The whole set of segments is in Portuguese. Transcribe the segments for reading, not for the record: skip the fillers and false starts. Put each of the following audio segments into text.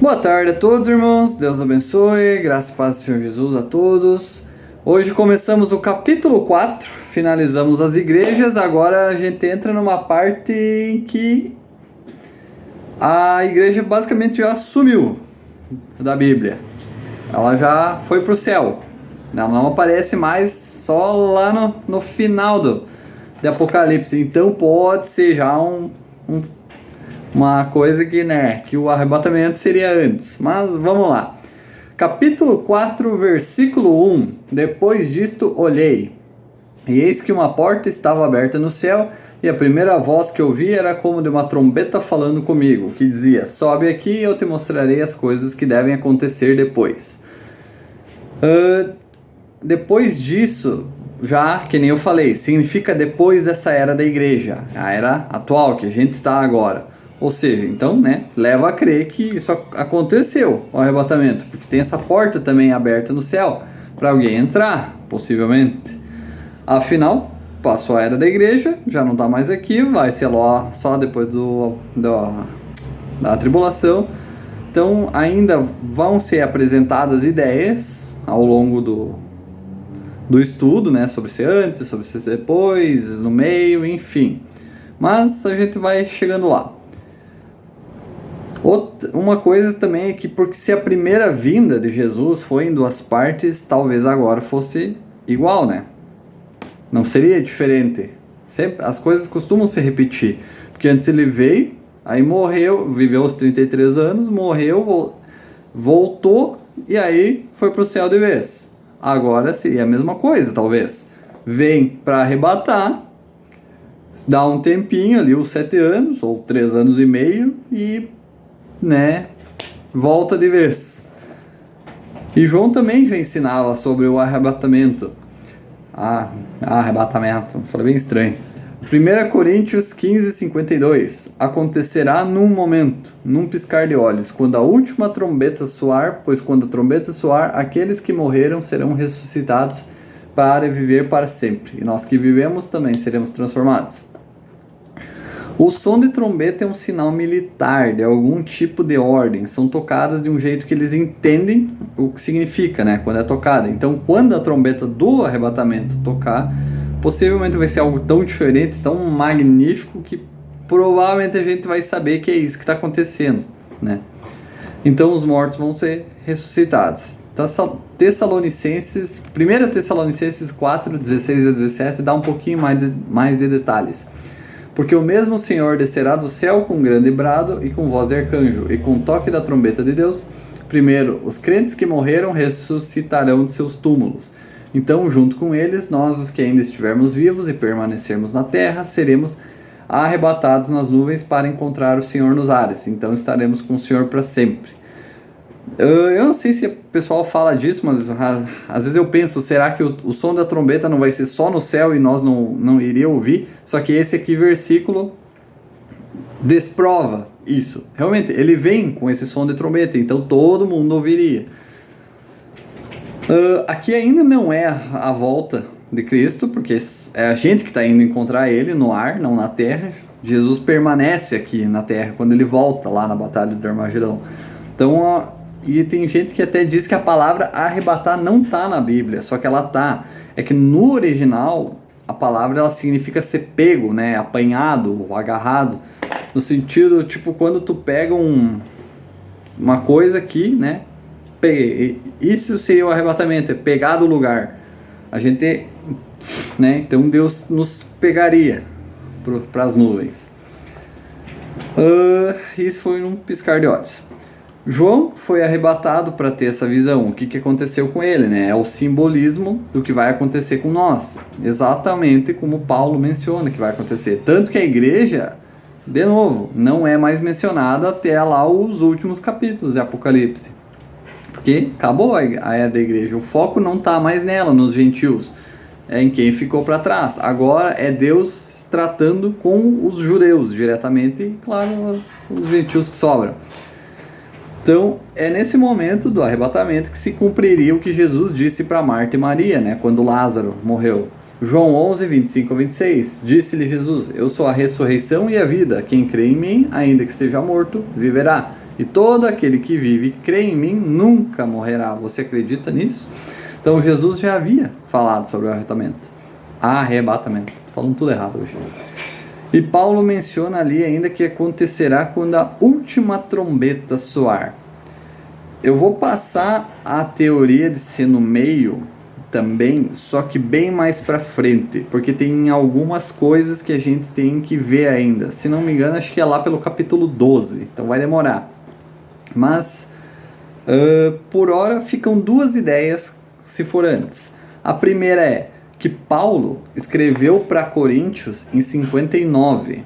Boa tarde a todos, irmãos. Deus abençoe. Graça e paz do Senhor Jesus a todos. Hoje começamos o capítulo 4, finalizamos as igrejas. Agora a gente entra numa parte em que a igreja basicamente já sumiu da Bíblia. Ela já foi para o céu. Ela não aparece mais só lá no final de Apocalipse. Então pode ser já uma coisa que o arrebatamento seria antes. Mas vamos lá. Capítulo 4, versículo 1. Depois disto olhei, e eis que uma porta estava aberta no céu, e a primeira voz que ouvi era como de uma trombeta falando comigo, que dizia: sobe aqui e eu te mostrarei as coisas que devem acontecer depois. Depois disso, já que nem eu falei, significa depois dessa era da igreja, a era atual que a gente está agora. Ou seja, então, leva a crer que isso aconteceu, o arrebatamento, porque tem essa porta também aberta no céu para alguém entrar, possivelmente. Afinal, passou a era da igreja, já não está mais aqui, vai ser lá só depois da tribulação. Então, ainda vão ser apresentadas ideias ao longo do estudo, sobre ser antes, sobre ser depois, no meio, enfim. Mas a gente vai chegando lá. Uma coisa também é que, porque se a primeira vinda de Jesus foi em duas partes, talvez agora fosse igual, Não seria diferente. Sempre, as coisas costumam se repetir. Porque antes ele veio, aí morreu, viveu os 33 anos, morreu, voltou e aí foi para o céu de vez. Agora seria a mesma coisa, talvez. Vem para arrebatar, dá um tempinho ali, os 7 anos, ou 3 anos e meio, e volta de vez. E João também já ensinava sobre o arrebatamento. Arrebatamento, falei bem estranho. 1 Coríntios 15, 52. Acontecerá num momento, num piscar de olhos, quando a última trombeta soar, pois quando a trombeta soar, aqueles que morreram serão ressuscitados para viver para sempre. E nós que vivemos também seremos transformados. O som de trombeta é um sinal militar, de algum tipo de ordem. São tocadas de um jeito que eles entendem o que significa, quando é tocada. Então, quando a trombeta do arrebatamento tocar, possivelmente vai ser algo tão diferente, tão magnífico, que provavelmente a gente vai saber que é isso que está acontecendo, Então, os mortos vão ser ressuscitados. Tessalonicenses, 1 Tessalonicenses 4, 16 a 17, dá um pouquinho mais de detalhes. Porque o mesmo Senhor descerá do céu com grande brado e com voz de arcanjo e com toque da trombeta de Deus. Primeiro, os crentes que morreram ressuscitarão de seus túmulos. Então, junto com eles, nós, os que ainda estivermos vivos e permanecermos na terra, seremos arrebatados nas nuvens para encontrar o Senhor nos ares. Então, estaremos com o Senhor para sempre. Eu não sei se o pessoal fala disso, mas às vezes eu penso, será que o som da trombeta não vai ser só no céu e nós não iríamos ouvir? Só que esse aqui versículo desprova isso. Realmente, ele vem com esse som de trombeta, então todo mundo ouviria. Aqui ainda não é a volta de Cristo, porque é a gente que está indo encontrar ele no ar, não na terra. Jesus permanece aqui na terra quando ele volta lá na Batalha do Armagedão. Então, e tem gente que até diz que a palavra arrebatar não está na Bíblia, só que ela está. É que no original, a palavra ela significa ser pego, apanhado ou agarrado. No sentido, tipo, quando tu pega uma coisa aqui, isso seria o arrebatamento, é pegar do lugar. A gente, então Deus nos pegaria para as nuvens. Isso foi num piscar de olhos. João foi arrebatado para ter essa visão. O que aconteceu com ele? É o simbolismo do que vai acontecer com nós. Exatamente como Paulo menciona que vai acontecer. Tanto que a igreja, de novo, não é mais mencionada até lá os últimos capítulos de Apocalipse. Porque acabou a era da igreja. O foco não está mais nela, nos gentios. É em quem ficou para trás. Agora é Deus tratando com os judeus diretamente e, claro, os gentios que sobram. Então, é nesse momento do arrebatamento que se cumpriria o que Jesus disse para Marta e Maria, quando Lázaro morreu. João 11, 25 a 26. Disse-lhe Jesus: eu sou a ressurreição e a vida. Quem crê em mim, ainda que esteja morto, viverá. E todo aquele que vive e crê em mim nunca morrerá. Você acredita nisso? Então Jesus já havia falado sobre o arrebatamento. Estou falando tudo errado hoje. E Paulo menciona ali ainda que acontecerá quando a última trombeta soar. Eu vou passar a teoria de ser no meio também, só que bem mais pra frente, porque tem algumas coisas que a gente tem que ver ainda. Se não me engano, acho que é lá pelo capítulo 12, então vai demorar. Mas, por hora, ficam duas ideias se for antes. A primeira é que Paulo escreveu para Coríntios em 59.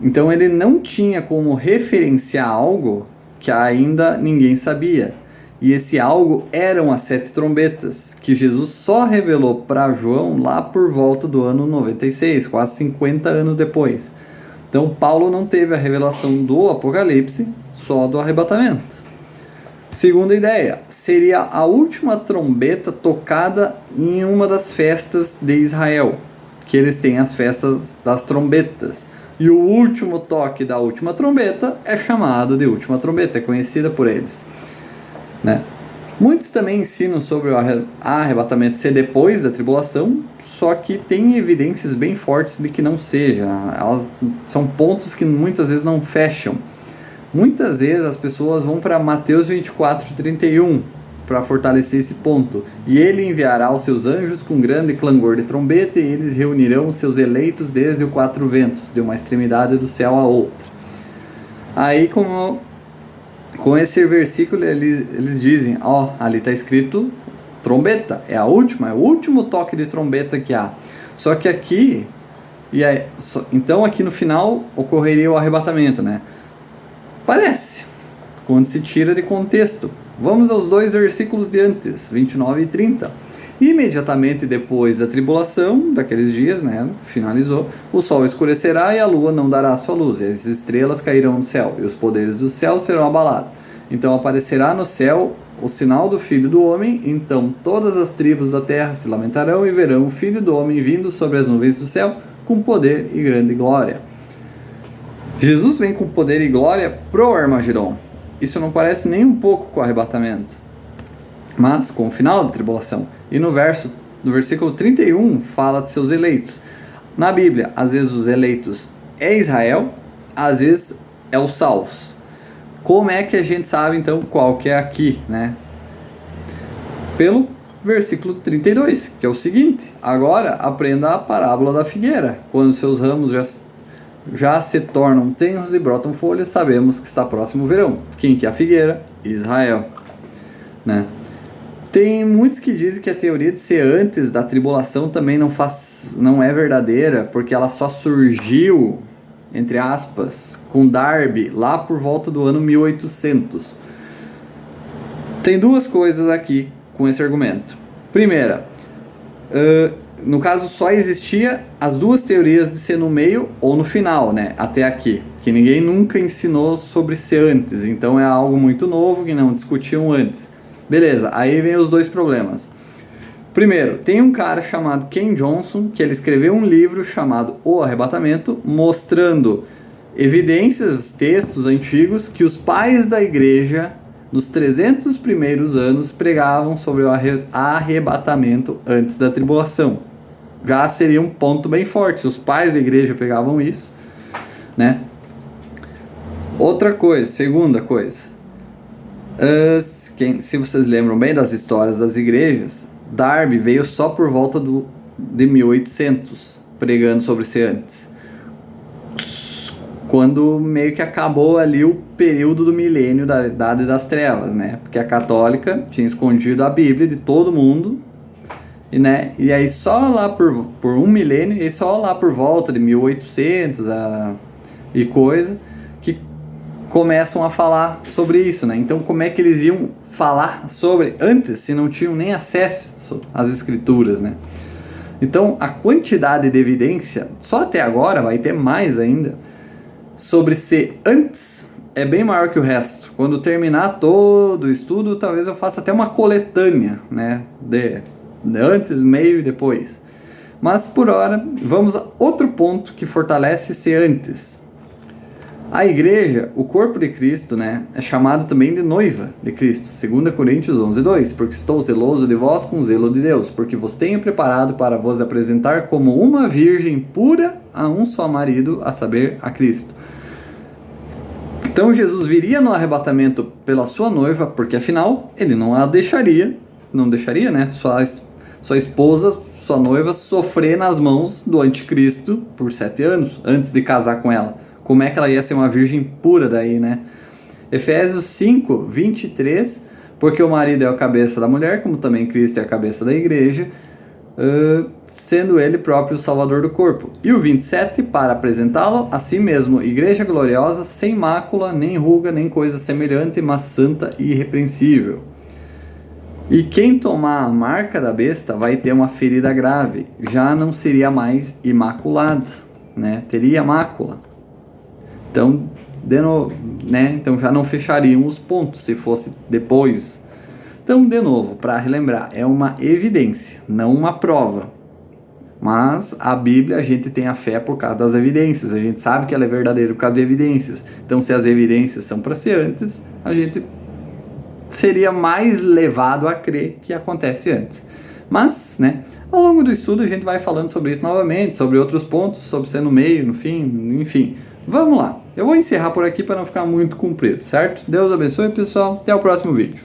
Então ele não tinha como referenciar algo que ainda ninguém sabia. E esse algo eram as 7 trombetas, que Jesus só revelou para João lá por volta do ano 96, quase 50 anos depois. Então Paulo não teve a revelação do Apocalipse, só do arrebatamento. Segunda ideia, seria a última trombeta tocada em uma das festas de Israel, que eles têm as festas das trombetas. E o último toque da última trombeta é chamado de última trombeta, é conhecida por eles, né? Muitos também ensinam sobre o arrebatamento ser depois da tribulação, só que tem evidências bem fortes de que não seja. Elas são pontos que muitas vezes não fecham. Muitas vezes as pessoas vão para Mateus 24:31 para fortalecer esse ponto. E ele enviará os seus anjos com grande clangor de trombeta, e eles reunirão os seus eleitos desde os 4 ventos, de uma extremidade do céu a outra. Aí, com esse versículo, eles dizem, ali está escrito trombeta, é a última, é o último toque de trombeta que há. Só que aqui, então aqui no final ocorreria o arrebatamento, né? Parece, quando se tira de contexto. Vamos aos 2 versículos de antes, 29 e 30. Imediatamente depois da tribulação, daqueles dias, né, finalizou, o sol escurecerá e a lua não dará sua luz, e as estrelas cairão do céu, e os poderes do céu serão abalados. Então aparecerá no céu o sinal do Filho do Homem, então todas as tribos da terra se lamentarão e verão o Filho do Homem vindo sobre as nuvens do céu, com poder e grande glória. Jesus vem com poder e glória pro Armagedon. Isso não parece nem um pouco com o arrebatamento, mas com o final da tribulação. E no versículo 31 fala de seus eleitos. Na Bíblia, às vezes os eleitos é Israel, às vezes é os salvos. Como é que a gente sabe então qual que é aqui, né? Pelo versículo 32, que é o seguinte: agora aprenda a parábola da figueira. Quando seus ramos já se tornam tenros e brotam folhas, sabemos que está próximo o verão. Quem que é a figueira? Israel, né? Tem muitos que dizem que a teoria de ser antes da tribulação também não é verdadeira, porque ela só surgiu, entre aspas, com Darby lá por volta do ano 1800. Tem duas coisas aqui com esse argumento. Primeira, no caso só existia as duas teorias de ser no meio ou no final, né? Até aqui, que ninguém nunca ensinou sobre ser antes, então é algo muito novo que não discutiam antes. Beleza, aí vem os 2 problemas. Primeiro, tem um cara chamado Ken Johnson, que ele escreveu um livro chamado O Arrebatamento, mostrando evidências, textos antigos, que os pais da igreja, nos 300 primeiros anos, pregavam sobre o arrebatamento antes da tribulação. Já seria um ponto bem forte, se os pais da igreja pregavam isso, né? Outra coisa, segunda coisa. Se vocês lembram bem das histórias das igrejas, Darby veio só por volta de 1800, pregando sobre ser antes, quando meio que acabou ali o período do milênio da Idade das Trevas, né? Porque a católica tinha escondido a Bíblia de todo mundo, e aí só lá por um milênio, e só lá por volta de 1800 e coisa, que começam a falar sobre isso, né? Então como é que eles iam falar sobre antes, se não tinham nem acesso às escrituras, né? Então a quantidade de evidência, só até agora, vai ter mais ainda, sobre ser antes, é bem maior que o resto. Quando terminar todo o estudo, talvez eu faça até uma coletânea, né? De antes, meio e depois. Mas por hora, vamos a outro ponto que fortalece ser antes. A igreja, o corpo de Cristo, né, é chamado também de noiva de Cristo, 2 Coríntios 11:2, porque estou zeloso de vós com zelo de Deus, porque vos tenho preparado para vos apresentar como uma virgem pura a um só marido, a saber, a Cristo. Então Jesus viria no arrebatamento pela sua noiva, porque afinal ele não a deixaria, né, sua esposa, sua noiva, sofrer nas mãos do anticristo por 7 anos, antes de casar com ela. Como é que ela ia ser uma virgem pura daí, né? Efésios 5:23, porque o marido é a cabeça da mulher, como também Cristo é a cabeça da igreja, sendo ele próprio o salvador do corpo. E o 27, para apresentá-lo a si mesmo, igreja gloriosa, sem mácula, nem ruga, nem coisa semelhante, mas santa e irrepreensível. E quem tomar a marca da besta vai ter uma ferida grave, já não seria mais imaculado, né? Teria mácula. Então, então já não fechariam os pontos se fosse depois. Então, de novo, para relembrar, é uma evidência, não uma prova. Mas a Bíblia, a gente tem a fé por causa das evidências. A gente sabe que ela é verdadeira por causa de evidências. Então, se as evidências são para ser antes, a gente seria mais levado a crer que acontece antes. Mas, né, ao longo do estudo a gente vai falando sobre isso novamente, sobre outros pontos, sobre ser no meio, no fim, enfim. Vamos lá. Eu vou encerrar por aqui para não ficar muito comprido, certo? Deus abençoe, pessoal. Até o próximo vídeo.